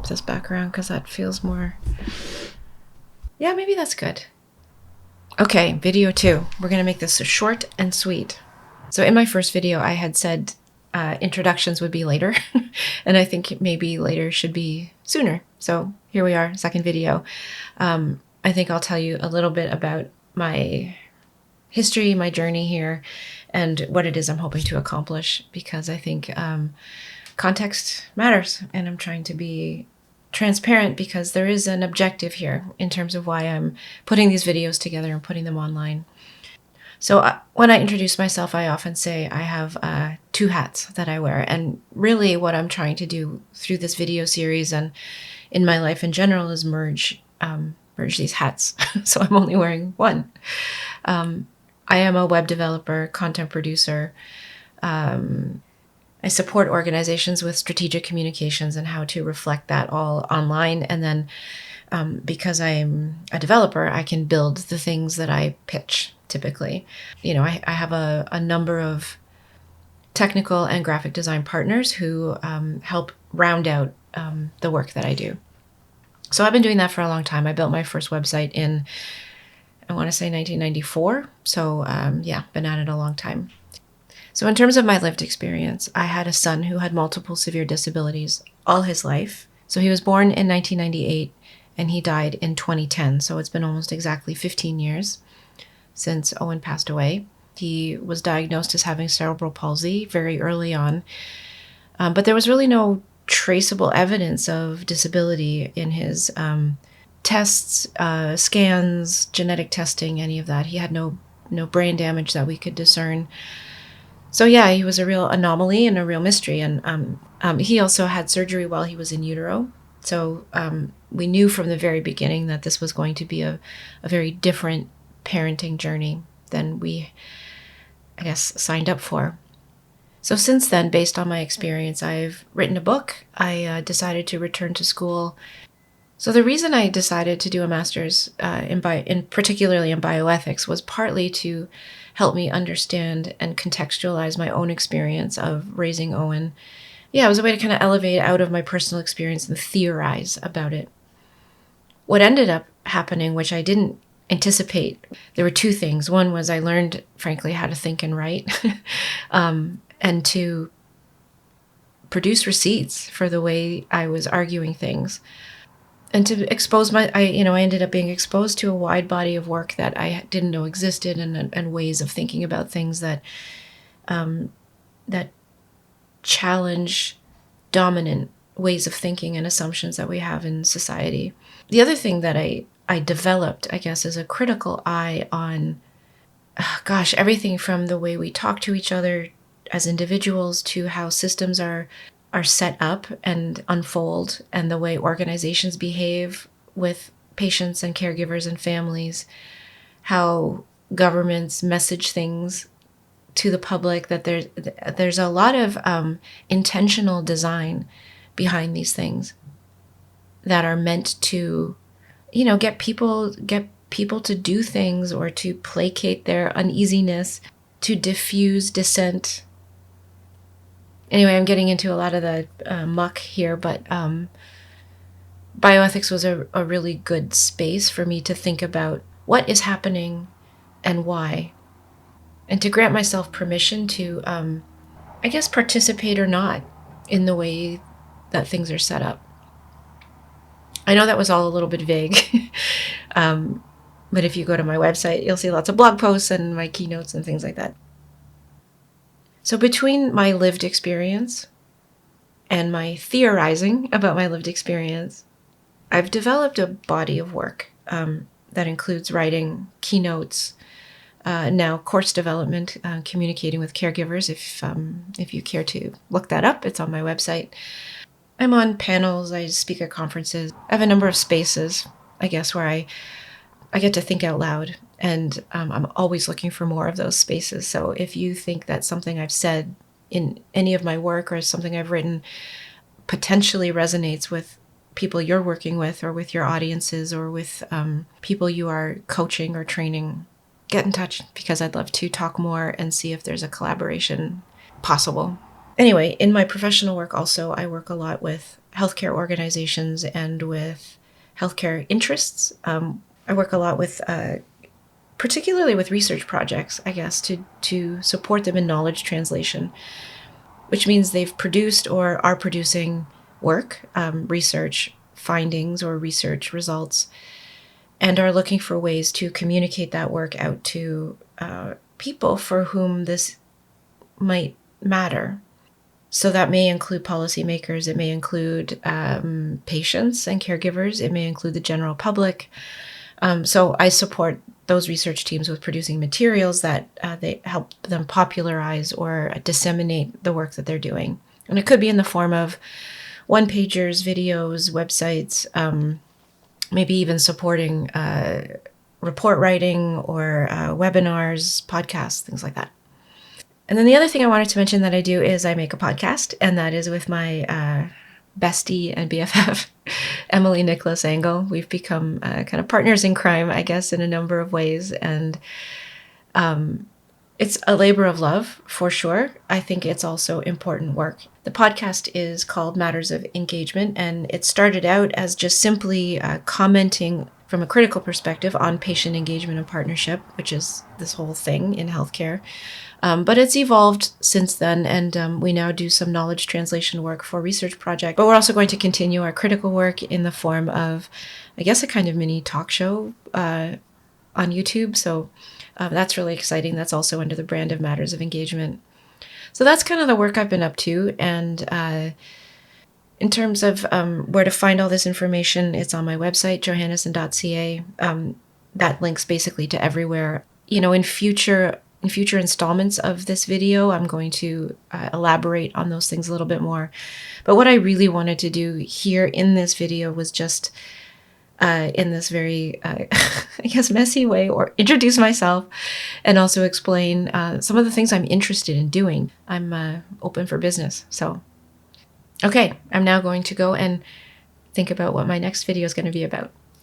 this background because that feels more... Yeah, maybe that's good. Okay, video 2. We're going to make this short and sweet. So in my first video, I had said introductions would be later, and I think maybe later should be sooner. So here we are, second video. I think I'll tell you a little bit about my history, my journey here, and what it is I'm hoping to accomplish, because I think context matters, and I'm trying to be transparent because there is an objective here in terms of why I'm putting these videos together and putting them online. So when I introduce myself, I often say I have 2 hats that I wear. And really what I'm trying to do through this video series and in my life in general is merge these hats. So I'm only wearing one. I am a web developer, content producer. I support organizations with strategic communications and how to reflect that all online. And then because I'm a developer, I can build the things that I pitch typically. You know, I have a number of technical and graphic design partners who help round out the work that I do. So I've been doing that for a long time. I built my first website in, I want to say 1994. So yeah, been at it a long time. So in terms of my lived experience, I had a son who had multiple severe disabilities all his life. So he was born in 1998 and he died in 2010. So it's been almost exactly 15 years since Owen passed away. He was diagnosed as having cerebral palsy very early on, but there was really no traceable evidence of disability in his tests, scans, genetic testing, any of that. He had no brain damage that we could discern. So yeah, he was a real anomaly and a real mystery. And he also had surgery while he was in utero. So we knew from the very beginning that this was going to be a very different parenting journey than we, I guess, signed up for. So since then, based on my experience, I've written a book. I decided to return to school. So the reason I decided to do a master's particularly in bioethics was partly to help me understand and contextualize my own experience of raising Owen. Yeah, it was a way to kind of elevate out of my personal experience and theorize about it. What ended up happening, which I didn't anticipate, there were 2 things. One was I learned, frankly, how to think and write, and to produce receipts for the way I was arguing things. And to expose I ended up being exposed to a wide body of work that I didn't know existed, and ways of thinking about things that that challenge dominant ways of thinking and assumptions that we have in society. The other thing that I developed, I guess, is a critical eye on, everything from the way we talk to each other as individuals to how systems are set up and unfold, and the way organizations behave with patients and caregivers and families, how governments message things to the public, that there's a lot of intentional design behind these things that are meant to, get people to do things or to placate their uneasiness, to diffuse dissent. Anyway, I'm getting into a lot of the muck here, but bioethics was a really good space for me to think about what is happening and why, and to grant myself permission to, participate or not in the way that things are set up. I know that was all a little bit vague, but if you go to my website, you'll see lots of blog posts and my keynotes and things like that. So between my lived experience and my theorizing about my lived experience, I've developed a body of work that includes writing, keynotes, now course development, communicating with caregivers. If you care to look that up, it's on my website. I'm on panels, I speak at conferences. I have a number of spaces, I guess, where I get to think out loud. And I'm always looking for more of those spaces. So if you think that something I've said in any of my work or something I've written potentially resonates with people you're working with, or with your audiences, or with people you are coaching or training, get in touch, because I'd love to talk more and see if there's a collaboration possible. Anyway, in my professional work also, I work a lot with healthcare organizations and with healthcare interests. I work a lot with, particularly with research projects, I guess, to support them in knowledge translation, which means they've produced or are producing work, research findings or research results, and are looking for ways to communicate that work out to people for whom this might matter. So that may include policymakers, it may include patients and caregivers, it may include the general public. So I support those research teams with producing materials that they help them popularize or disseminate the work that they're doing. And it could be in the form of one-pagers, videos, websites, maybe even supporting report writing or webinars, podcasts, things like that. And then the other thing I wanted to mention that I do is I make a podcast, and that is with my bestie and BFF, Emily Nicholas Angle. We've become kind of partners in crime, I guess, in a number of ways. And it's a labor of love, for sure. I think it's also important work. The podcast is called Matters of Engagement, and it started out as just simply commenting from a critical perspective on patient engagement and partnership, which is this whole thing in healthcare. But it's evolved since then, and we now do some knowledge translation work for research projects. But we're also going to continue our critical work in the form of, I guess, a kind of mini talk show on YouTube. So that's really exciting. That's also under the brand of Matters of Engagement. So that's kind of the work I've been up to. And in terms of where to find all this information, it's on my website, johannesen.ca. That links basically to everywhere. You know, in future installments of this video, I'm going to elaborate on those things a little bit more. But what I really wanted to do here in this video was just in this very, I guess, messy way, or introduce myself and also explain some of the things I'm interested in doing. I'm open for business. So, okay, I'm now going to go and think about what my next video is going to be about.